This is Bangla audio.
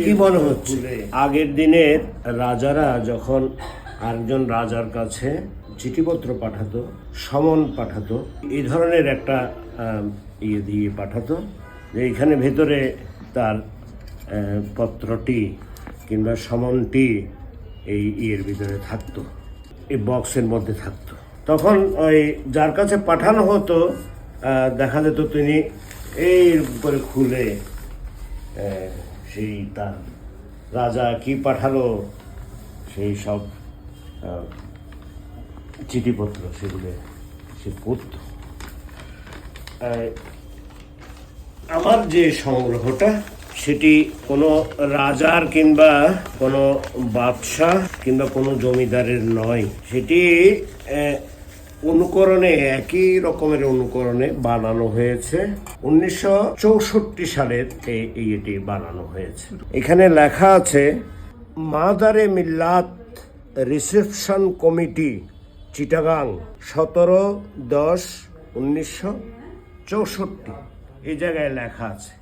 কি মনে হচ্ছে আগের দিনের রাজারা যখন আরেকজন রাজার কাছে চিঠিপত্র পাঠাতো, সমন পাঠাতো, এই ধরনের একটা ইয়ে দিয়ে পাঠাতো যে এখানে ভেতরে তার পত্রটি কিংবা সমনটি এই ইয়ের ভিতরে থাকতো, এই বক্সের মধ্যে থাকতো। তখন ওই যার কাছে পাঠানো হতো দেখা যেত তিনি এই করে খুলে সেই তার রাজা কি পাঠালো সেই সব চিঠিপত্র সেগুলো সে পড়ত। আমার যে সংগ্রহটা সেটি কোনো রাজার কিংবা কোনো বাদশাহ কিংবা কোনো জমিদারের নয়, সেটি অনুকরণে একই রকমের অনুকরণে বানানো হয়েছে। 1964 সালের এটি বানানো হয়েছে। এখানে লেখা আছে মাদারে মিল্লাত রিসেপশন কমিটি চিটাগাং 17-10-1964 এই জায়গায় লেখা আছে।